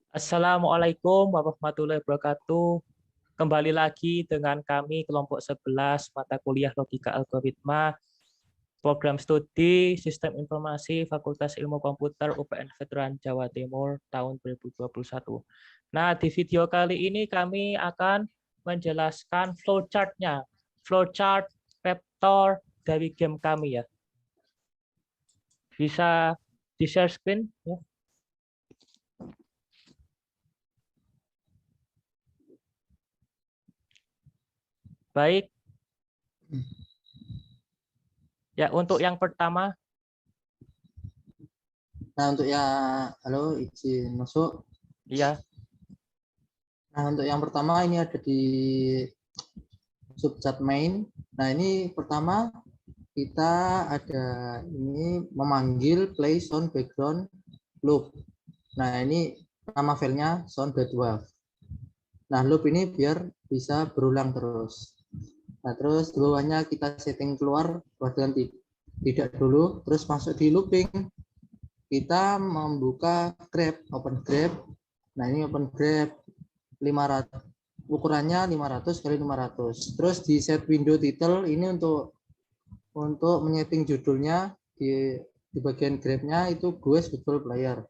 Assalamualaikum warahmatullahi wabarakatuh. Kembali lagi dengan kami kelompok 11 mata kuliah Logika Algoritma, program studi Sistem Informasi Fakultas Ilmu Komputer UPN Veteran Jawa Timur tahun 2021. Nah, di video kali ini kami akan menjelaskan flowchart-nya, flowchart Raptor dari game kami ya. Bisa di-share screen ya. Baik. Ya, untuk yang pertama. Nah, untuk yang halo izin masuk. Iya. Nah, untuk yang pertama ini ada di subchat main. Nah, ini pertama kita ada ini memanggil play sound background loop. Nah, ini nama filenya sound.wav. Nah, loop ini biar bisa berulang terus. Nah, terus di bawahnya kita setting keluar dengan tidak dulu, terus masuk di looping. Kita membuka grep, open grep. Nah, ini open grep 500, ukurannya 500 kali 500. Terus di set window title ini untuk menyeting judulnya di bagian grepnya itu Ghost Football Player.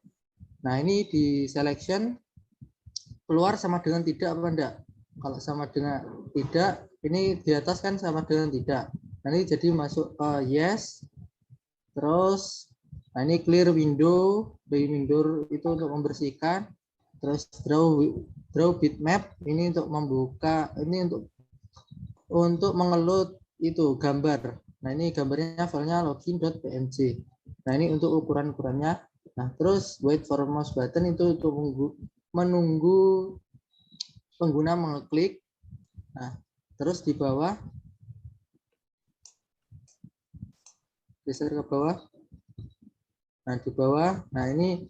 Nah, ini di selection keluar sama dengan tidak apa enggak. Kalau sama dengan tidak, ini di atas kan sama dengan tidak. Nah, ini jadi masuk ke yes. Terus nah ini clear window itu untuk membersihkan. Terus draw bitmap ini untuk membuka, ini untuk mengeload itu gambar. Nah, ini gambarnya filenya login.png. Nah, ini untuk ukurannya. Nah, terus wait for mouse button itu untuk menunggu pengguna mengeklik. Nah, terus di bawah geser ke bawah. Nah, di bawah, nah ini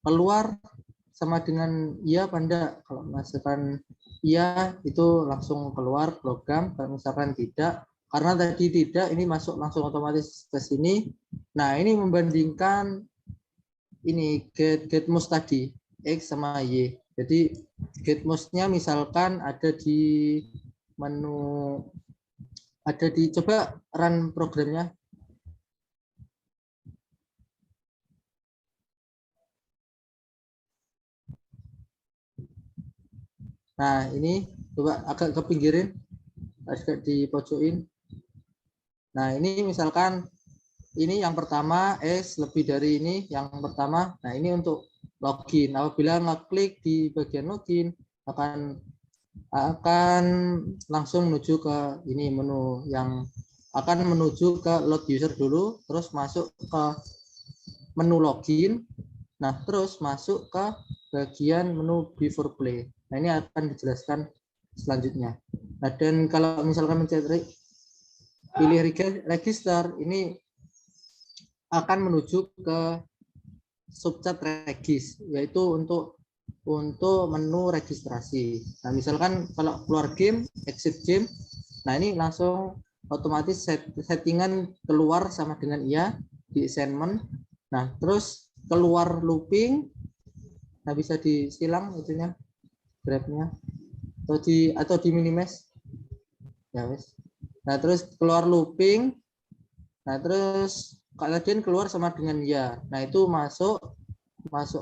keluar sama dengan iya apa enggak. Kalau misalkan iya itu langsung keluar program, kalau misalkan tidak, karena tadi tidak, ini masuk langsung otomatis ke sini. Nah, ini membandingkan ini getMost tadi X sama Y. Jadi getMost-nya misalkan ada di menu, ada di, coba run programnya. Nah, ini coba agak ke pinggirin, agak di pojokin. Nah, ini misalkan ini yang pertama S lebih dari ini yang pertama. Nah, ini untuk login. Apabila ngeklik di bagian login akan langsung menuju ke ini menu yang akan menuju ke load user dulu, terus masuk ke menu login. Nah, terus masuk ke bagian menu before play. Nah, ini akan dijelaskan selanjutnya. Nah, dan kalau misalkan mencari pilih register, ini akan menuju ke subchat regis, yaitu untuk menu registrasi. Nah, misalkan kalau keluar game, exit game, nah ini langsung otomatis settingan keluar sama dengan iya di assignment. Nah, terus keluar looping, nah bisa disilang itunya grabnya atau di minimize ya wes. Nah, terus keluar looping, nah terus kalian keluar sama dengan ya. Nah, itu masuk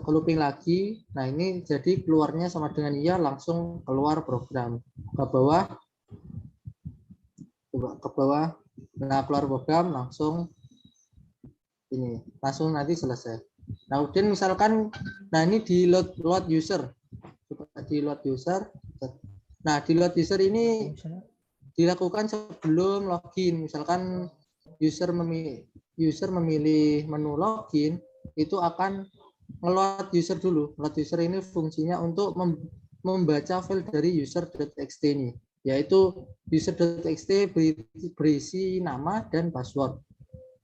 ke looping lagi. Nah, ini jadi keluarnya sama dengan ya, langsung keluar program ke bawah. Coba ke bawah. Nah, keluar program langsung ini, langsung nanti selesai. Nah, kemudian misalkan, nah ini di load user. Coba di load user. Nah, di load user ini dilakukan sebelum login. Misalkan user memilih menu login, itu akan ngeload user dulu. Load user ini fungsinya untuk membaca file dari user.txt ini, yaitu user.txt berisi nama dan password.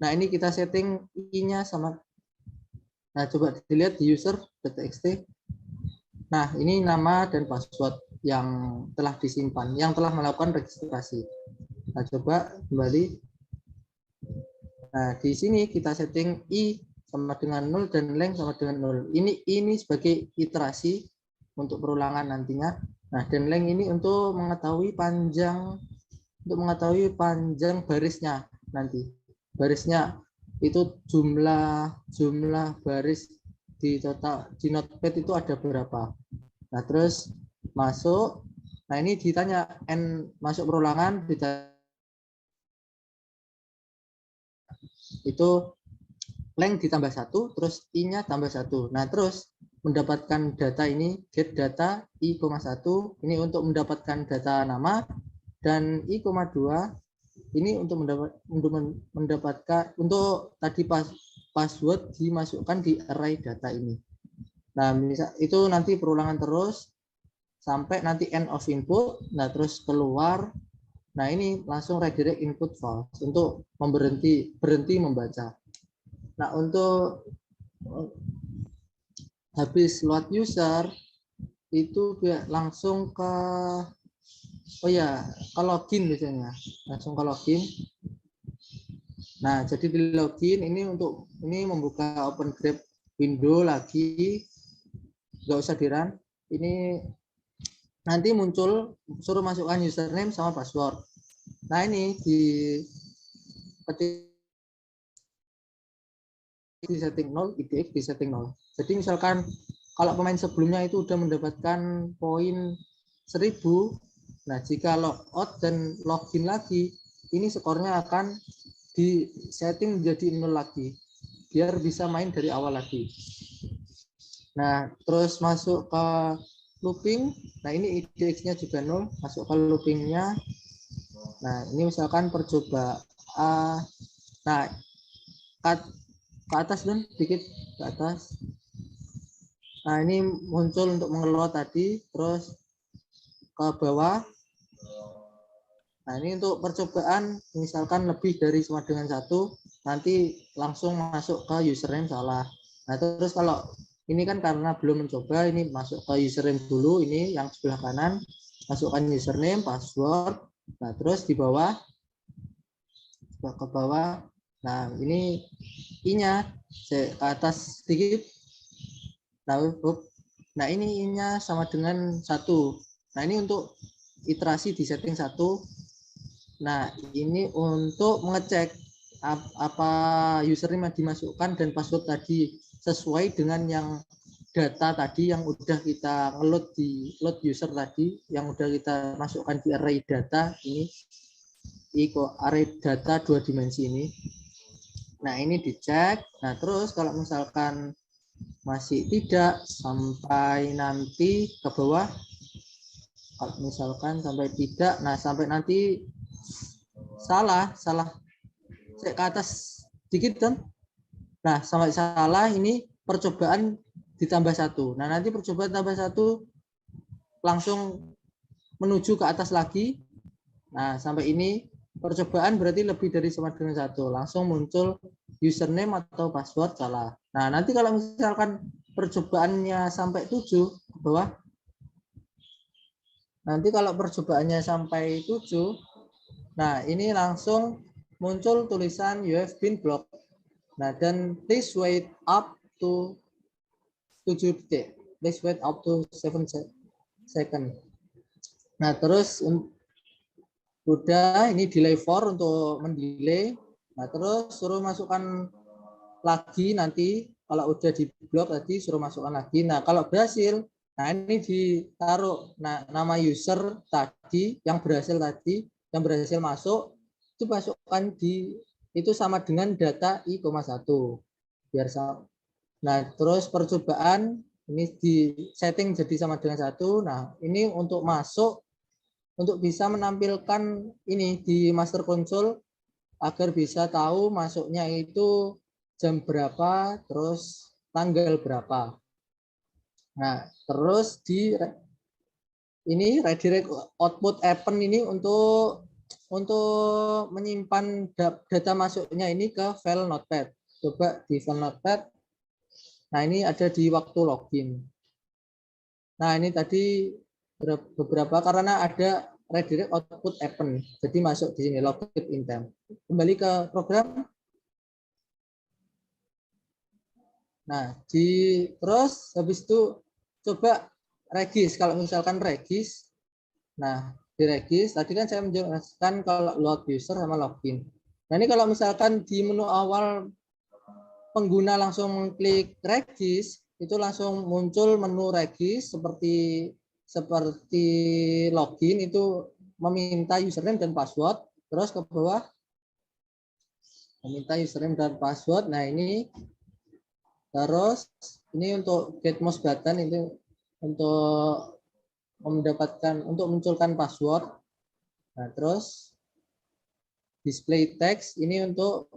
Nah, ini kita setting i-nya sama. Nah, coba dilihat di user.txt. Nah, ini nama dan password yang telah disimpan, yang telah melakukan registrasi. Nah, coba kembali. Nah, di sini kita setting i sama dengan 0 dan length sama dengan 0. Ini sebagai iterasi untuk perulangan nantinya. Nah, dan length ini untuk mengetahui panjang barisnya nanti. Barisnya itu jumlah baris di total di notepad itu ada berapa. Nah, terus masuk. Nah, ini ditanya n masuk perulangan itu length ditambah 1, terus i-nya tambah 1. Nah, terus mendapatkan data ini, get data i,1 ini untuk mendapatkan data nama, dan i,2 ini untuk mendapatkan untuk tadi password dimasukkan di array data ini. Nah, misal itu nanti perulangan terus sampai nanti end of input. Nah, terus keluar. Nah, ini langsung redirect input false untuk berhenti membaca. Nah, untuk habis load user itu langsung ke ke login biasanya. Langsung ke login. Nah, jadi di login ini membuka open grep window lagi. Nggak usah di-run. Ini nanti muncul suruh masukkan username sama password. Nah, ini di setting 0, IDX di setting 0. Jadi misalkan kalau pemain sebelumnya itu udah mendapatkan poin 1000, nah jika logout dan login lagi, ini skornya akan di setting menjadi 0 lagi, biar bisa main dari awal lagi. Nah, terus masuk ke looping. Nah, ini IDX-nya juga 0, masuk ke loopingnya. Nah, ini misalkan percobaan. Nah, ke atas dan dikit ke atas. Nah, ini muncul untuk mengelola tadi, terus ke bawah. Nah, ini untuk percobaan misalkan lebih dari sama dengan 1, nanti langsung masuk ke username salah. Nah, terus kalau ini kan karena belum mencoba, ini masuk ke username dulu, ini yang sebelah kanan, masukkan username, password. Nah, terus di bawah ke bawah. Nah, ini i-nya ke atas sedikit. Nah, ini i-nya sama dengan 1. Nah, ini untuk iterasi di setting 1. Nah, ini untuk mengecek apa username yang dimasukkan dan password tadi sesuai dengan yang data tadi yang udah kita ngeload di load user tadi, yang udah kita masukkan di array data ini. Array data 2 dimensi ini. Nah, ini dicek. Nah, terus kalau misalkan masih tidak, sampai nanti ke bawah. Kalau misalkan sampai tidak, nah sampai nanti salah ke atas dikit kan. Nah, sampai salah ini percobaan ditambah 1. Nah, nanti percobaan tambah 1 langsung menuju ke atas lagi. Nah, sampai ini percobaan berarti lebih dari sama dengan 1. Langsung muncul username atau password salah. Nah, nanti kalau misalkan percobaannya sampai 7 ke bawah. Nanti kalau percobaannya sampai 7, nah ini langsung muncul tulisan you have been blocked. Nah, dan please wait up to 7 detik. Please wait up to 7 second. Nah, terus udah ini delay for untuk mendelay. Nah, terus suruh masukkan lagi nanti kalau udah di blok tadi suruh masukkan lagi. Nah, kalau berhasil, nah ini ditaruh nama user tadi yang berhasil masuk itu masukkan di itu sama dengan data i,1 biar sama. Nah, terus percobaan ini di setting jadi sama dengan 1. Nah, ini untuk masuk untuk bisa menampilkan ini di master console agar bisa tahu masuknya itu jam berapa, terus tanggal berapa. Nah, terus di ini redirect output happen ini untuk menyimpan data masuknya ini ke file notepad. Coba di file notepad. Nah, ini ada di waktu login. Nah, ini tadi beberapa karena ada redirect output happen. Jadi masuk di sini login intent. Kembali ke program. Nah, terus habis itu coba regis. Kalau misalkan regis, nah di regis tadi kan saya menjelaskan kalau load user sama login. Nah ini kalau misalkan di menu awal pengguna langsung klik regis, itu langsung muncul menu regis seperti login itu meminta username dan password. Terus ke bawah meminta username dan password. Nah ini terus ini untuk get mouse button itu untuk munculkan password. Nah terus display text ini untuk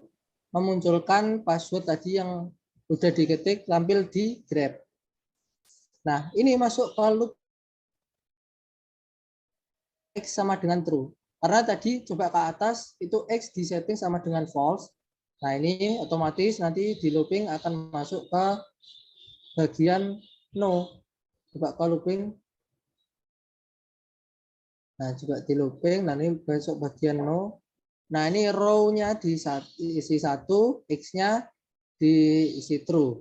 memunculkan password tadi yang sudah diketik tampil di Grab. Nah ini masuk ke loop X sama dengan true. Karena tadi coba ke atas itu X disetting sama dengan false. Nah ini otomatis nanti di looping akan masuk ke bagian no. Coba ke looping. Nah juga di looping. Nah ini masuk bagian no. Nah ini row-nya diisi 1, X-nya diisi true.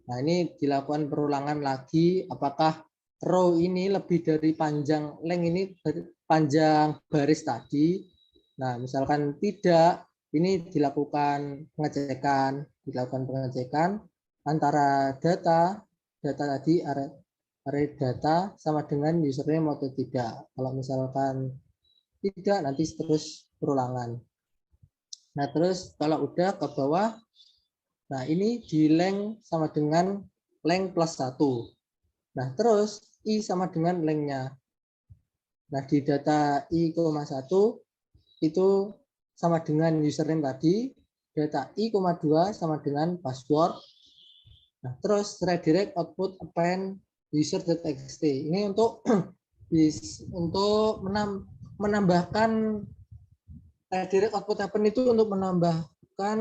Nah ini dilakukan perulangan lagi. Apakah row ini lebih dari panjang length ini panjang baris tadi? Nah misalkan tidak, ini dilakukan pengecekan antara data tadi array data sama dengan username atau tidak. Kalau misalkan tidak, nanti terus perulangan. Nah terus kalau udah ke bawah, nah ini di length sama dengan length plus 1. Nah terus i sama dengan length-nya. Nah di data i,1 itu sama dengan username tadi, data i,2 sama dengan password. Nah terus redirect output append user.txt. Ini untuk menambahkan redirect output append itu untuk menambahkan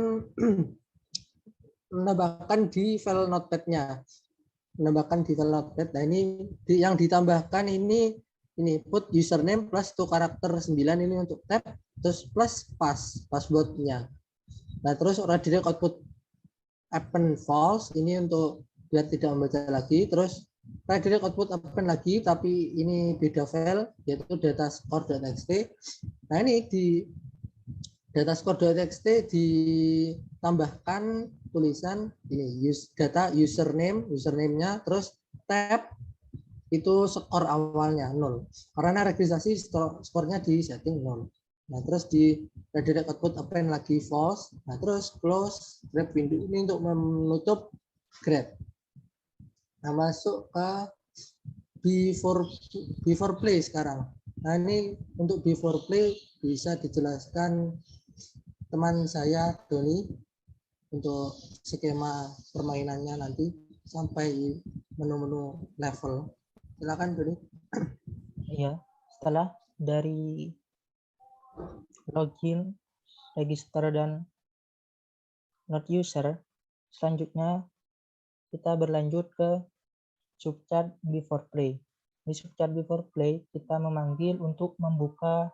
di file notepad-nya. Menambahkan di file notepad. Nah ini yang ditambahkan ini put username plus to karakter 9 ini untuk tab, terus plus password-nya. Nah terus redirect output append false ini untuk biar tidak membaca lagi. Terus redirect output append lagi tapi ini beda file yaitu datascore.txt. Nah ini di datascore.txt ditambahkan tulisan ini data username-nya terus tab itu skor awalnya 0 karena registrasi skornya di setting 0. Nah terus di redirect output append lagi false. Nah terus close Grab window ini untuk menutup Grab. Nah masuk ke before play sekarang. Nah ini untuk before play bisa dijelaskan teman saya Doni untuk skema permainannya nanti sampai menu-menu level. Silakan Doni. Iya, setelah dari login, register dan not user, selanjutnya kita berlanjut ke subchat before play. Di subchat before play kita memanggil untuk membuka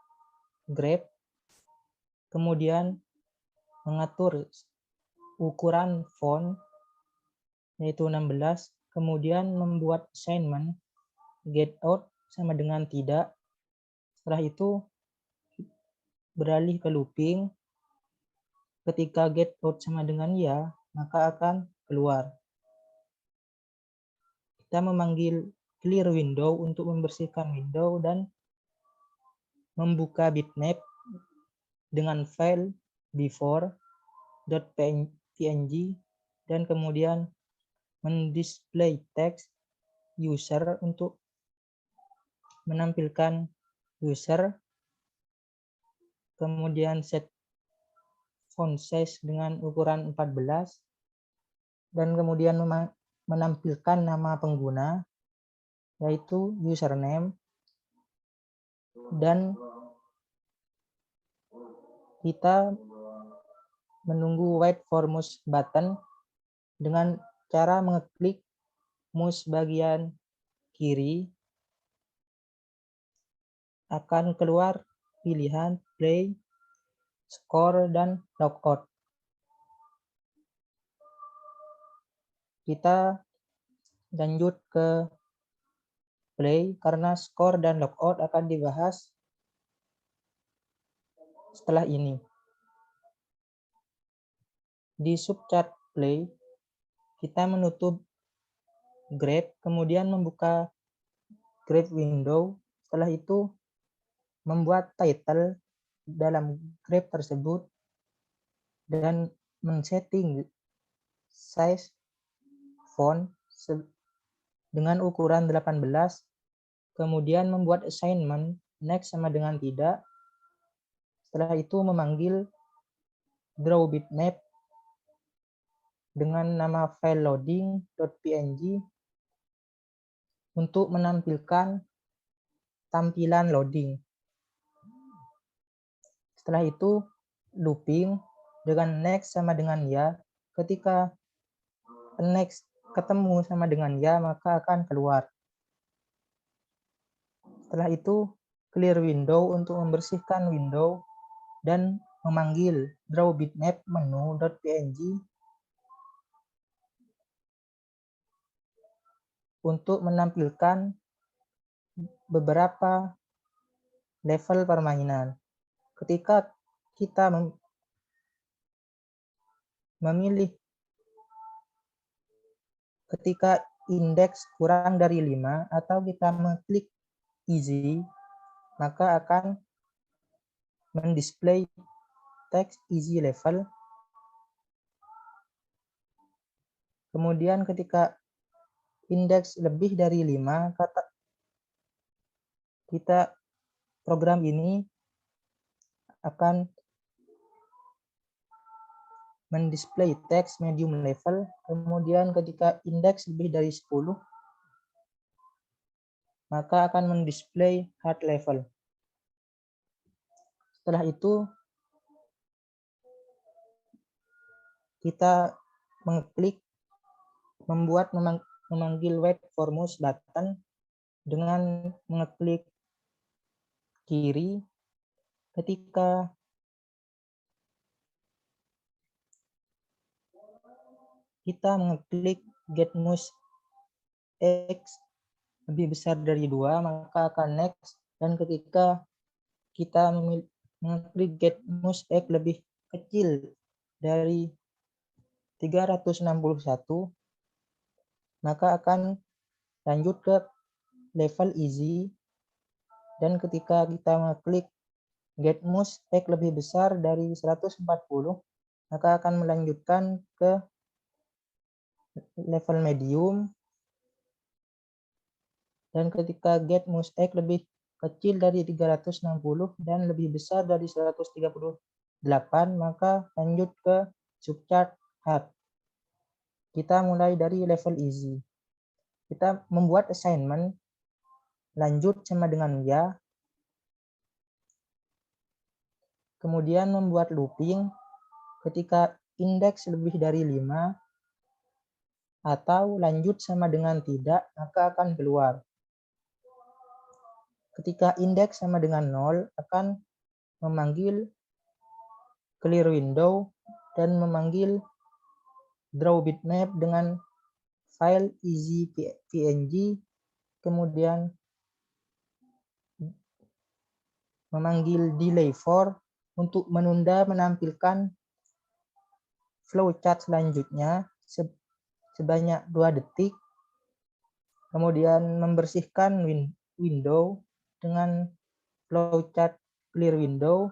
Grab, kemudian mengatur ukuran font yaitu 16, kemudian membuat assignment get out sama dengan tidak. Setelah itu beralih ke looping. Ketika get out sama dengan ya, maka akan keluar. Kita memanggil clear window untuk membersihkan window dan membuka bitmap dengan file before.png dan kemudian mendisplay text user untuk menampilkan user, kemudian set font size dengan ukuran 14 dan kemudian menampilkan nama pengguna yaitu username dan kita menunggu wait for mouse button dengan cara mengeklik mouse bagian kiri. Akan keluar pilihan play, score, dan logout. kita lanjut ke play karena skor dan logout akan dibahas setelah ini. Di subchat play, kita menutup grep, kemudian membuka grep window. Setelah itu membuat title dalam grep tersebut dan men-setting size font dengan ukuran 18, kemudian membuat assignment next sama dengan tidak. Setelah itu memanggil draw bitmap dengan nama file loading.png untuk menampilkan tampilan loading. Setelah itu looping dengan next sama dengan ya. Ketika next ketemu sama dengan ya, maka akan keluar. Setelah itu clear window untuk membersihkan window dan memanggil draw bitmap menu.png untuk menampilkan beberapa level permainan. Ketika kita memilih ketika indeks kurang dari 5 atau kita mengklik easy, maka akan mendisplay teks easy level. Kemudian ketika indeks lebih dari 5, kita program ini akan mendisplay teks medium level. Kemudian ketika indeks lebih dari 10, maka akan mendisplay hard level. Setelah itu kita mengklik memanggil wait for mouse button dengan mengeklik kiri. Ketika kita mengeklik get mouse X lebih besar dari 2, maka akan next. Dan ketika kita mengeklik get mouse X lebih kecil dari 361, maka akan lanjut ke level easy. Dan ketika kita mengklik get mouse X lebih besar dari 140, maka akan melanjutkan ke level medium. Dan ketika get mouse X lebih kecil dari 360 dan lebih besar dari 138, maka lanjut ke subchat hard. Kita mulai dari level easy. Kita membuat assignment lanjut sama dengan ya. Kemudian membuat looping ketika indeks lebih dari 5 atau lanjut sama dengan tidak, maka akan keluar. Ketika indeks sama dengan 0, akan memanggil clear window dan memanggil draw bitmap dengan file easy png, kemudian memanggil delay for untuk menunda menampilkan flowchart selanjutnya sebanyak 2 detik, kemudian membersihkan window dengan flowchart clear window,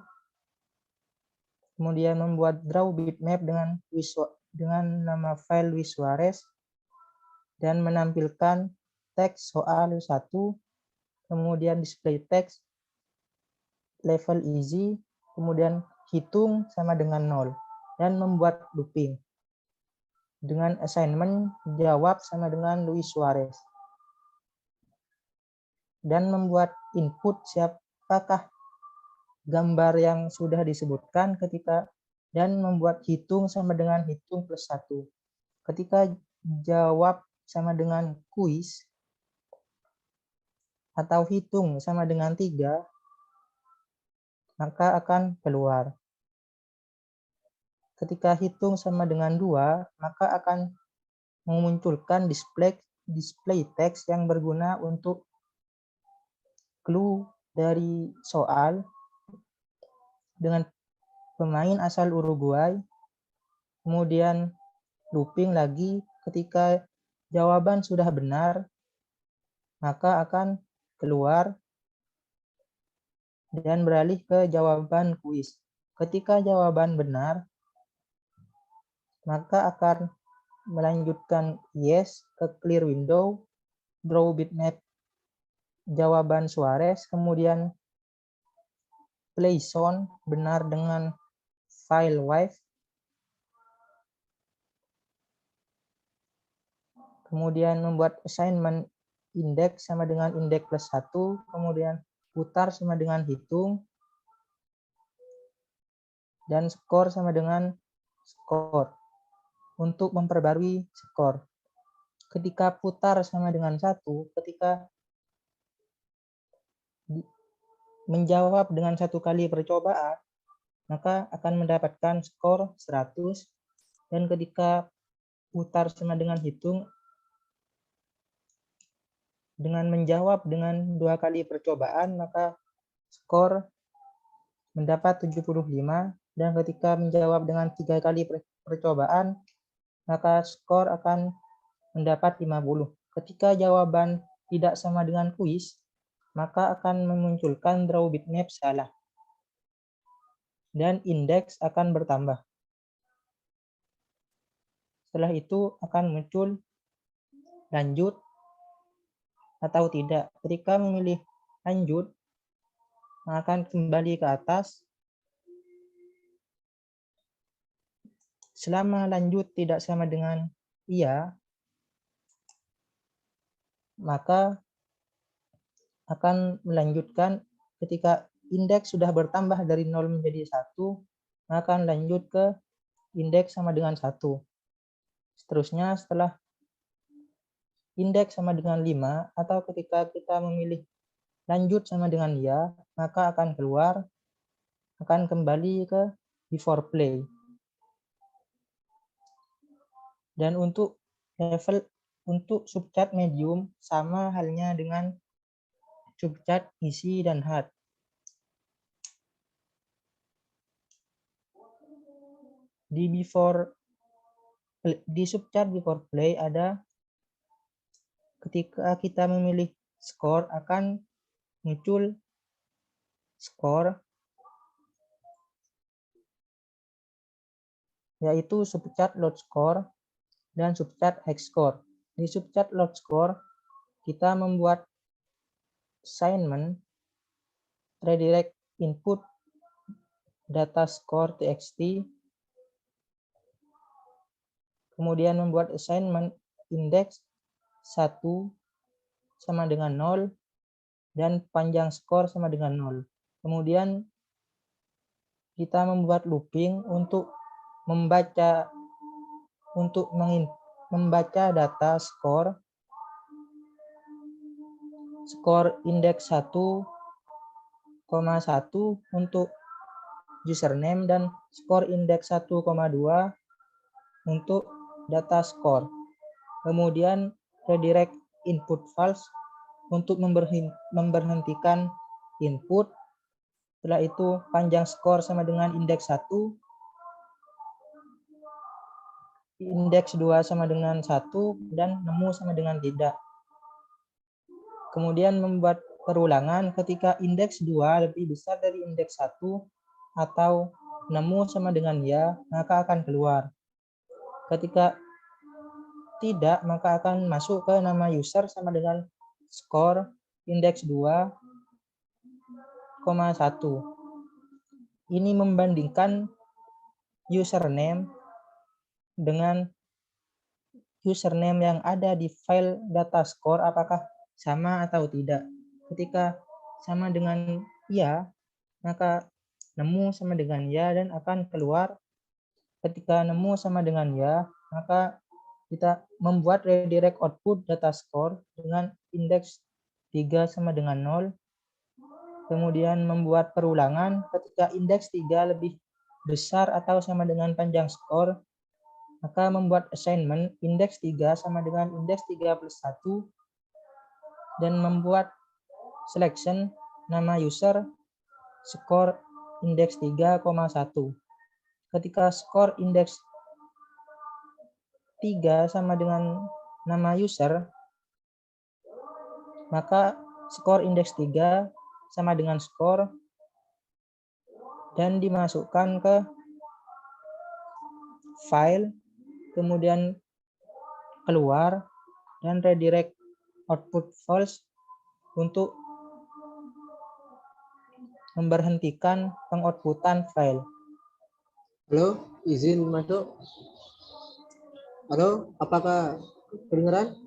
kemudian membuat draw bitmap dengan nama file Wiswares dan menampilkan teks soal 1, kemudian display teks level easy, kemudian hitung sama dengan 0 dan membuat looping dengan assignment jawab sama dengan Luis Suarez dan membuat input siapakah gambar yang sudah disebutkan ketika dan membuat hitung sama dengan hitung plus 1. Ketika jawab sama dengan kuis atau hitung sama dengan 3, maka akan keluar. Ketika hitung sama dengan 2, maka akan memunculkan display teks yang berguna untuk clue dari soal dengan pemain asal Uruguay, kemudian looping lagi ketika jawaban sudah benar, maka akan keluar dan beralih ke jawaban kuis. Ketika jawaban benar, maka akan melanjutkan yes ke clear window, draw bitmap jawaban Suarez, kemudian play sound benar dengan file wave, kemudian membuat assignment index sama dengan index plus 1, kemudian putar sama dengan hitung, dan skor sama dengan skor untuk memperbarui skor. Ketika putar sama dengan 1, ketika menjawab dengan 1 kali percobaan, maka akan mendapatkan skor 100, dan ketika putar sama dengan hitung, dengan menjawab dengan 2 kali percobaan, maka skor mendapat 75, dan ketika menjawab dengan 3 kali percobaan, maka skor akan mendapat 50. Ketika jawaban tidak sama dengan kuis, maka akan memunculkan draw bitmap salah, dan indeks akan bertambah. Setelah itu akan muncul lanjut atau tidak. Ketika memilih lanjut, akan kembali ke atas. Selama lanjut tidak sama dengan iya, maka akan melanjutkan. Ketika indeks sudah bertambah dari 0 menjadi 1, maka akan lanjut ke indeks sama dengan 1. Seterusnya setelah indeks sama dengan 5, atau ketika kita memilih lanjut sama dengan ya, maka akan keluar, akan kembali ke before play. Dan untuk level untuk subchat medium sama halnya dengan subchat easy dan hard. Di subchat before play ada ketika kita memilih skor akan muncul skor, yaitu subchat load score dan subchat hex score. Di subchat load score kita membuat assignment redirect input data score txt, kemudian membuat assignment index 1 sama dengan 0 dan panjang skor sama dengan 0. Kemudian kita membuat looping untuk membaca data skor indeks 1,1 untuk username dan skor indeks 1,2 untuk data skor. Kemudian redirect input false untuk memberhentikan input. Setelah itu panjang skor sama dengan indeks 1, indeks 2 sama dengan 1, dan nemu sama dengan tidak. Kemudian membuat perulangan ketika indeks 2 lebih besar dari indeks 1 atau nemu sama dengan ya, maka akan keluar. Ketika tidak, maka akan masuk ke nama user sama dengan skor indeks 2,1. Ini membandingkan username dengan username yang ada di file data score apakah sama atau tidak. Ketika sama dengan ya, maka nemu sama dengan ya dan akan keluar. Ketika nemu sama dengan ya, maka kita membuat redirect output data score dengan indeks 3 sama dengan 0. Kemudian membuat perulangan ketika indeks 3 lebih besar atau sama dengan panjang skor, Maka membuat assignment indeks 3 sama dengan indeks 3 plus 1 dan membuat selection nama user skor indeks 3,1. Ketika skor indeks 3 sama dengan nama user, maka skor indeks 3 sama dengan skor dan dimasukkan ke file, kemudian keluar dan redirect output false untuk memberhentikan pengoutputan file. Halo, izin masuk. Halo, apakah kedengaran?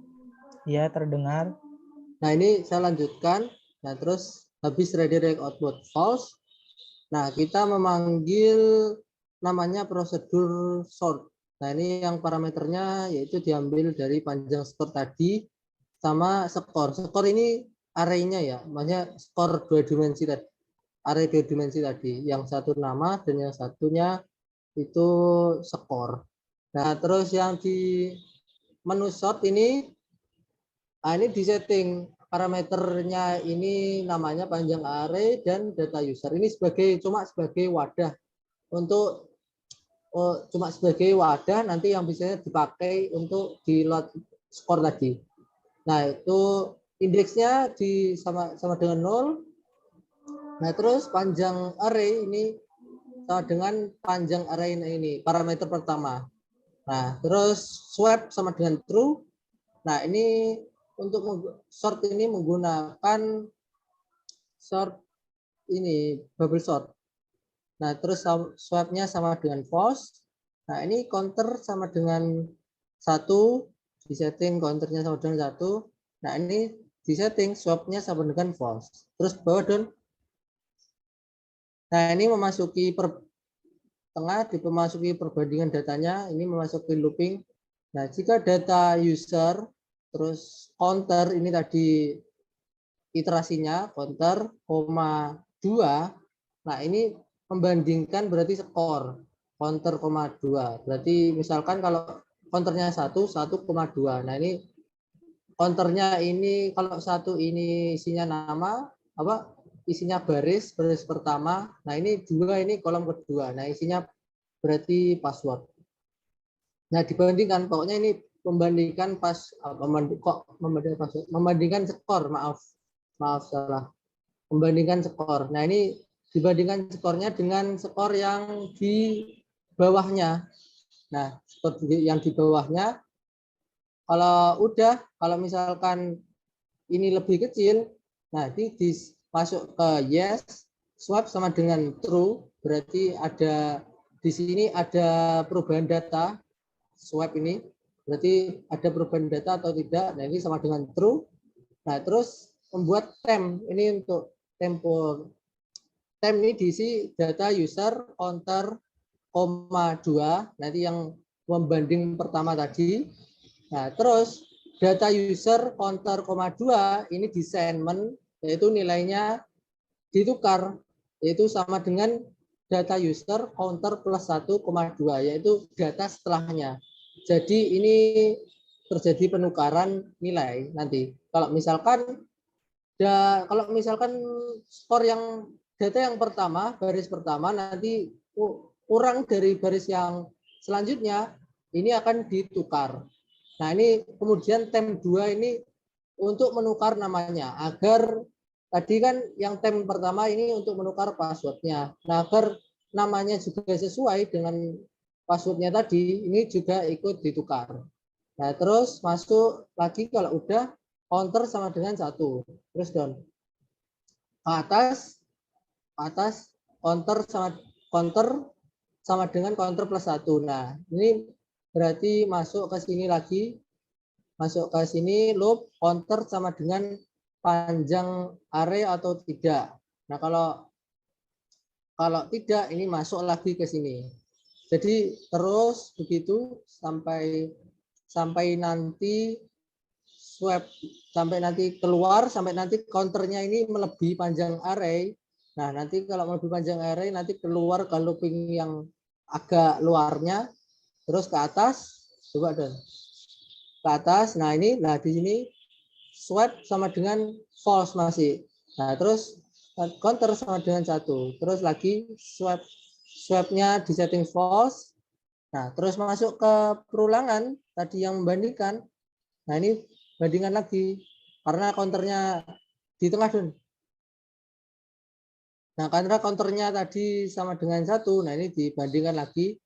Ya, terdengar. Nah, ini saya lanjutkan. Nah, terus habis redirect output false. Nah, kita memanggil namanya prosedur sort. Nah, ini yang parameternya yaitu diambil dari panjang skor tadi sama skor. Skor ini array-nya ya, maksudnya skor 2 dimensi tadi. Array 2 dimensi tadi, yang satu nama dan yang satunya itu skor. Nah, terus yang di menu sort ini, ini disetting parameternya, ini namanya panjang array dan data user. Ini cuma sebagai wadah untuk cuma sebagai wadah nanti yang bisa dipakai untuk di load skor tadi. Nah, itu indeksnya sama dengan 0. Nah, terus panjang array ini sama dengan panjang array ini, parameter pertama. Nah, terus swap sama dengan true. Nah, ini untuk sort ini menggunakan sort ini, bubble sort. Nah, terus swapnya sama dengan false. Nah, ini counter sama dengan 1, disetting counternya sama dengan 1. Nah, ini disetting swapnya sama dengan false. Terus bawah down. Nah, ini memasuki tengah, memasuki perbandingan datanya, ini memasuki looping. Nah, jika data user, terus counter ini tadi iterasinya, counter, 2. Nah, ini membandingkan berarti skor counter, 2. Berarti misalkan kalau counternya 1,2. Nah, ini counternya ini kalau 1 ini isinya nama, isinya baris pertama. Nah, ini 2 ini kolom kedua. Nah, isinya berarti password. Nah, dibandingkan, pokoknya ini membandingkan membandingkan skor, maaf salah. Membandingkan skor. Nah, ini dibandingkan skornya dengan skor yang di bawahnya. Nah, skor yang di bawahnya, kalau misalkan ini lebih kecil, nah ini masuk ke yes, swap sama dengan true, berarti ada di sini ada perubahan data, swap ini berarti ada perubahan data atau tidak. Nah, ini sama dengan true. Nah, terus membuat temp ini untuk tempo. Temp ini diisi data user counter, 2, nanti yang membanding pertama tadi. Nah, terus data user counter, 2 ini di assignment, yaitu nilainya ditukar, yaitu sama dengan data user counter plus 1,2, yaitu data setelahnya. Jadi ini terjadi penukaran nilai nanti. Kalau misalkan skor yang data yang pertama, baris pertama, nanti kurang dari baris yang selanjutnya, ini akan ditukar. Nah, ini kemudian temp 2 ini untuk menukar namanya, agar tadi kan yang temp pertama ini untuk menukar passwordnya. Nah, agar namanya juga sesuai dengan passwordnya tadi, ini juga ikut ditukar. Nah, terus masuk lagi kalau udah counter sama dengan 1. Terus down. Atas counter sama dengan counter plus 1. Nah, ini berarti masuk ke sini lagi. Masuk ke sini loop counter sama dengan panjang array atau tidak. Nah, kalau tidak, ini masuk lagi ke sini. Jadi terus begitu sampai nanti swap, sampai nanti keluar, sampai nanti counternya ini melebihi panjang array. Nah, nanti kalau melebihi panjang array, nanti keluar ke looping yang agak luarnya. terus ke atas, coba Don. Ke atas, nah ini, nah di sini swipe sama dengan false masih. Nah terus counter sama dengan 1. Terus lagi swipe-nya di setting false. Nah terus masuk ke perulangan tadi yang membandingkan. Nah ini bandingan lagi karena counternya di tengah Don. Nah karena counternya tadi sama dengan 1, nah ini dibandingkan lagi.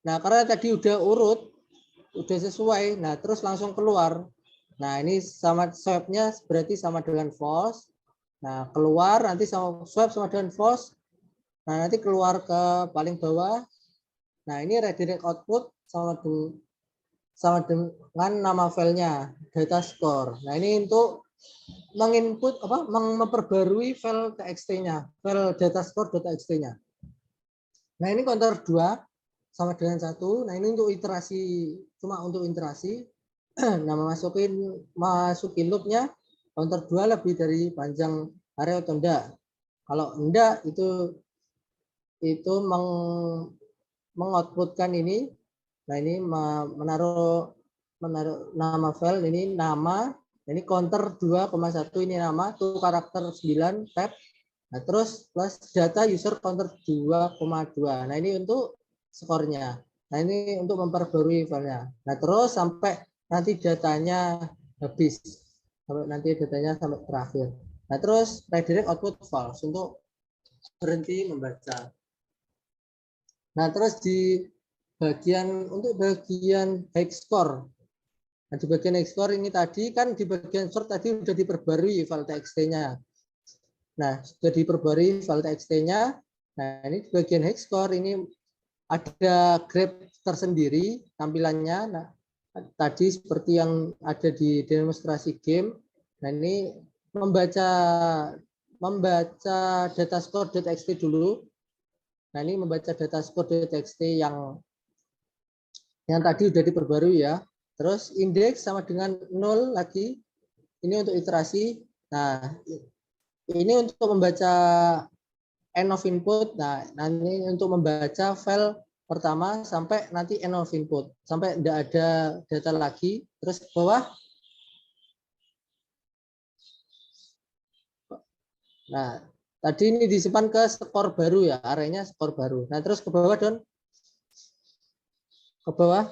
Nah karena tadi udah urut, udah sesuai, nah terus langsung keluar. Nah ini sama swipe-nya berarti sama dengan false. Nah keluar nanti sama swipe sama dengan false. Nah nanti keluar ke paling bawah. Nah ini redirect output sama dengan nama filenya data score. Nah ini untuk menginput memperbarui file txt-nya, file datascore.txt-nya. Nah ini counter 2 sama dengan 1. Nah ini untuk iterasi, cuma untuk iterasi. Nah masukin loopnya counter 2 lebih dari panjang area atau enggak. Kalau enggak itu mengoutputkan ini. Nah ini menaruh nama file ini nama. Ini counter 2,1 ini nama tuh karakter 9 tab. Nah terus plus data user counter 2,2. Nah ini untuk skornya. Nah ini untuk memperbarui filenya. Nah terus sampai nanti datanya habis. Sampai nanti datanya sampai terakhir. Nah terus redirect output false untuk berhenti membaca. Nah terus di untuk bagian high score. Nah, di bagian export ini tadi kan di bagian sort tadi sudah diperbarui file txt-nya. Nah, sudah diperbarui file txt-nya. Nah, ini di bagian export ini ada grep tersendiri tampilannya. Nah, tadi seperti yang ada di demonstrasi game. Nah, ini membaca datascore.txt dulu. Nah, ini membaca datascore.txt yang tadi sudah diperbarui ya. Terus indeks sama dengan 0 lagi. Ini untuk iterasi. Nah, ini untuk membaca end of input. Nah, nanti untuk membaca file pertama sampai nanti end of input. Sampai tidak ada data lagi. Terus ke bawah. Nah, tadi ini disimpan ke skor baru ya. Arenya skor baru. Nah, terus ke bawah, Don. Ke bawah.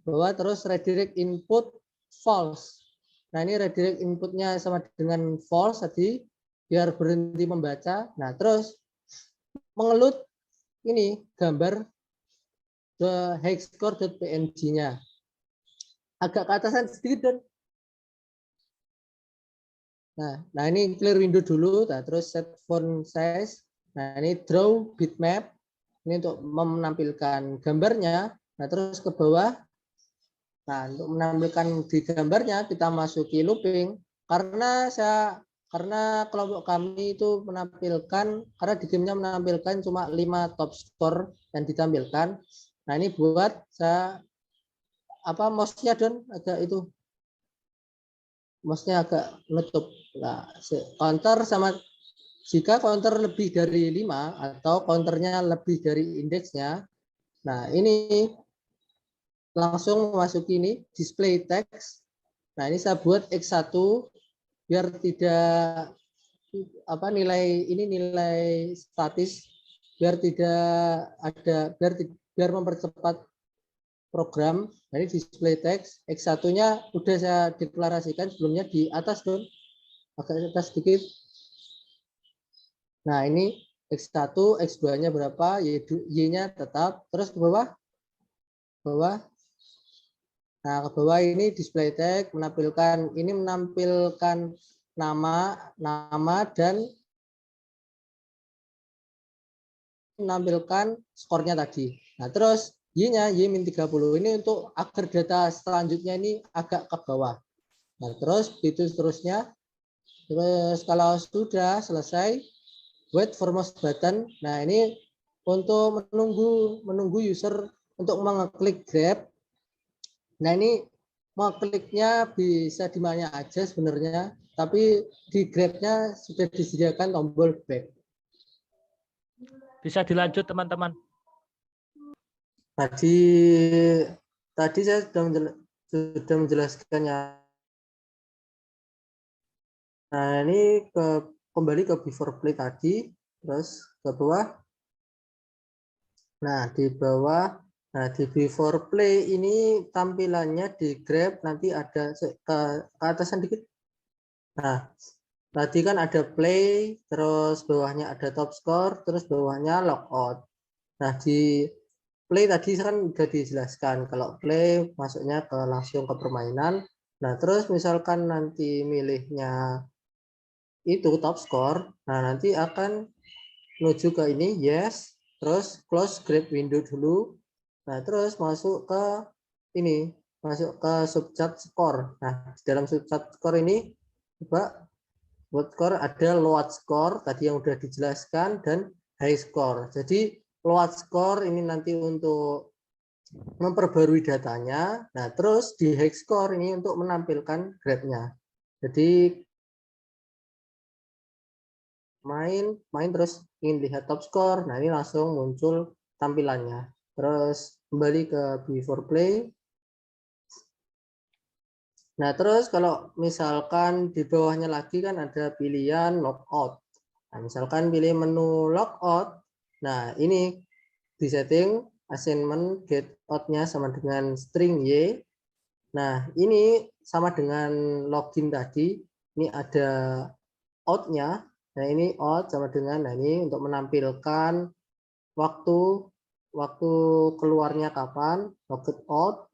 Bahwa terus redirect input false. Nah ini redirect inputnya sama dengan false tadi biar berhenti membaca. Nah terus mengelut ini gambar the hexcore.png-nya. Agak ke atasan sedikit dan. Nah ini clear window dulu. Nah terus set font size. Nah ini draw bitmap. Ini untuk menampilkan gambarnya. Nah terus ke bawah. Nah, untuk menampilkan di gambarnya kita masuki looping karena kelompok kami itu menampilkan karena di gamenya menampilkan cuma 5 top score yang ditampilkan. Nah, ini buat saya mouse-nya Don agak itu. Mouse-nya agak menutup. Nah, counter sama jika counter lebih dari 5 atau counternya lebih dari indeksnya. Nah, ini langsung memasuki ini display text. Nah, ini saya buat X1 biar tidak nilai statis biar tidak ada biar mempercepat program. Nah, ini display text X1-nya udah saya deklarasikan sebelumnya di atas Don. Agak atas sedikit. Nah, ini X1, X2-nya berapa, Y-nya tetap, terus ke bawah. Nah, ke bawah ini display text menampilkan nama dan menampilkan skornya tadi. Nah, terus Y-nya Y-30 ini untuk agar data selanjutnya ini agak ke bawah. Nah, terus itu seterusnya. Terus kalau sudah selesai, wait for mouse button. Nah, ini untuk menunggu user untuk mengeklik grab. Nah ini mau kliknya bisa di mana aja sebenarnya, tapi di Grab-nya sudah disediakan tombol back. Bisa dilanjut teman-teman. Tadi saya sudah menjelaskannya. Nah, ini kembali ke before play tadi, terus ke bawah. Nah, di bawah, nah di before play ini tampilannya di grab nanti ada ke atasan dikit. Nah, tadi kan ada play, terus bawahnya ada top score, terus bawahnya logout. Nah, di play tadi kan sudah dijelaskan kalau play masuknya langsung ke permainan. Nah, terus misalkan nanti milihnya itu top score, nah nanti akan menuju ke ini yes, terus close grab window dulu. Nah, terus masuk ke ini, masuk ke subchat score. Nah, di dalam subchat score ini coba buat score ada load score tadi yang udah dijelaskan dan high score. Jadi load score ini nanti untuk memperbarui datanya. Nah, terus di high score ini untuk menampilkan grade-nya. Jadi main terus ingin lihat top score. Nah, ini langsung muncul tampilannya. Terus kembali ke before play. Nah, terus kalau misalkan di bawahnya lagi kan ada pilihan logout. Nah, misalkan pilih menu logout. Nah, ini disetting assignment get out-nya sama dengan string y. Nah, ini sama dengan login tadi. Ini ada out-nya. Nah, ini out sama dengan, nah ini untuk menampilkan waktu keluarnya kapan, logout out.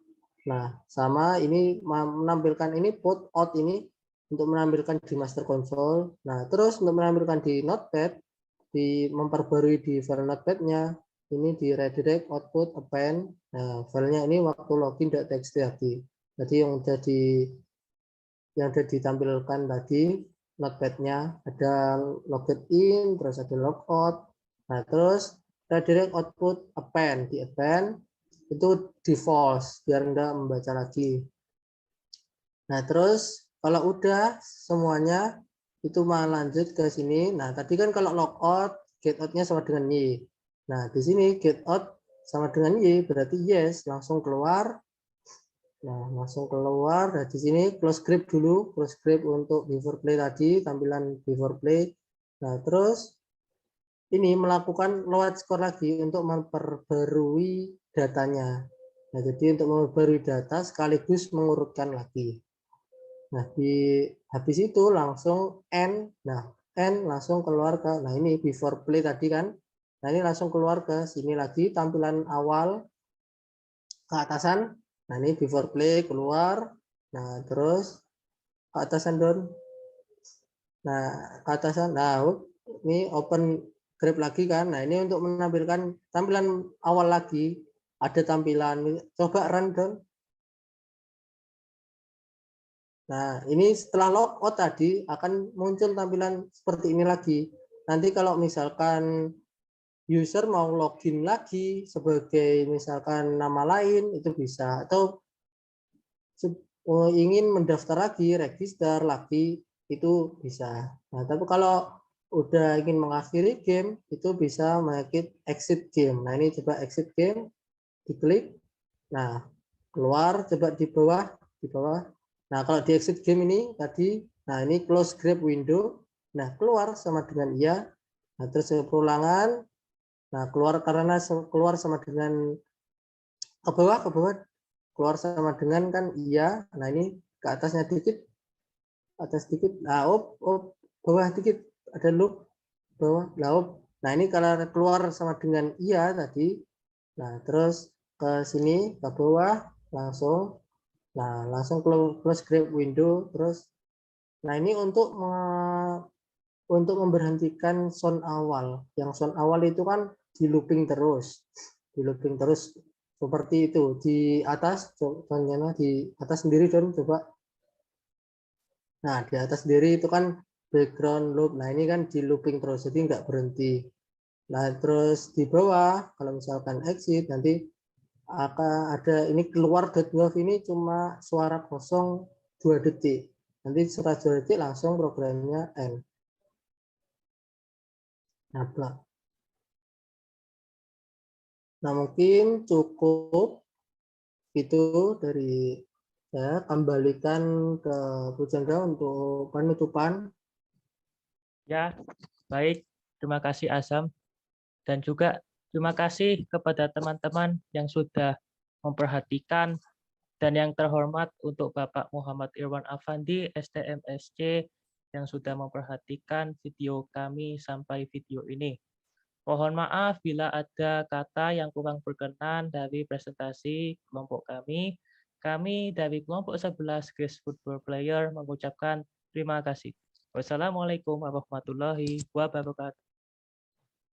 Nah, sama ini menampilkan ini put out ini untuk menampilkan di master console. Nah, terus untuk menampilkan di notepad, memperbarui di file notepad-nya, ini di redirect output append. Nah, filenya ini waktu login.txt tadi. Jadi yang udah ditampilkan tadi notepad-nya ada login, terus ada logout. Nah, terus redirect output append, di append itu di false biar enggak membaca lagi. Nah, terus kalau udah semuanya itu mau lanjut ke sini. Nah, tadi kan kalau logout get out-nya sama dengan y. Nah, di sini get out sama dengan y berarti yes, langsung keluar. Nah, langsung keluar. Nah, di sini close grip dulu, close grip untuk before play tadi, tampilan before play. Nah, terus ini melakukan load score lagi untuk memperbarui datanya. Nah, jadi untuk memperbarui data sekaligus mengurutkan lagi. Nah, habis itu langsung end. Nah, end langsung keluar ke, nah ini before play tadi kan. Nah, ini langsung keluar ke sini lagi tampilan awal ke atasan. Nah, ini before play keluar. Nah, terus ke atasan down. Nah, ke atasan. Nah, ini open grab lagi kan. Nah, ini untuk menampilkan tampilan awal lagi. Ada tampilan. Coba run down. Nah, ini setelah logout tadi akan muncul tampilan seperti ini lagi. Nanti kalau misalkan user mau login lagi sebagai misalkan nama lain itu bisa, atau ingin mendaftar lagi, register lagi itu bisa. Nah, tapi kalau udah ingin mengakhiri game itu bisa mengekit exit game. Nah, ini coba exit game, diklik. Nah, keluar coba di bawah, di bawah. Nah, kalau di exit game ini tadi, nah ini close grab window. Nah, keluar sama dengan iya. Nah, terus perulangan. Nah, keluar karena keluar sama dengan ke bawah, keluar sama dengan kan iya. Nah, ini ke atasnya dikit, atas dikit. Nah, bawah dikit ada loop bawah, nah ini kalau keluar sama dengan iya tadi. Nah, terus ke sini ke bawah langsung. Nah, langsung close grab window terus. Nah, ini untuk memberhentikan sound awal. Yang sound awal itu kan di looping terus. Di looping terus seperti itu. Di atas contohnya di atas sendiri Don coba. Nah, di atas sendiri itu kan background loop. Nah, ini kan di looping terus jadi nggak berhenti. Nah, terus di bawah kalau misalkan exit nanti akan ada ini keluar .wav ini cuma suara kosong 2 detik. Nanti setelah 2 detik langsung programnya end. Nah, Nah, mungkin cukup itu dari saya. Kembalikan ke Bu Chandra untuk penutupan. Ya, baik. Terima kasih Azam. Dan juga terima kasih kepada teman-teman yang sudah memperhatikan, dan yang terhormat untuk Bapak Muhammad Irwan Afandi, STMSC, yang sudah memperhatikan video kami sampai video ini. Mohon maaf bila ada kata yang kurang berkenan dari presentasi kelompok kami. Kami dari kelompok 11 Grace Football Player mengucapkan terima kasih. Wassalamualaikum warahmatullahi wabarakatuh.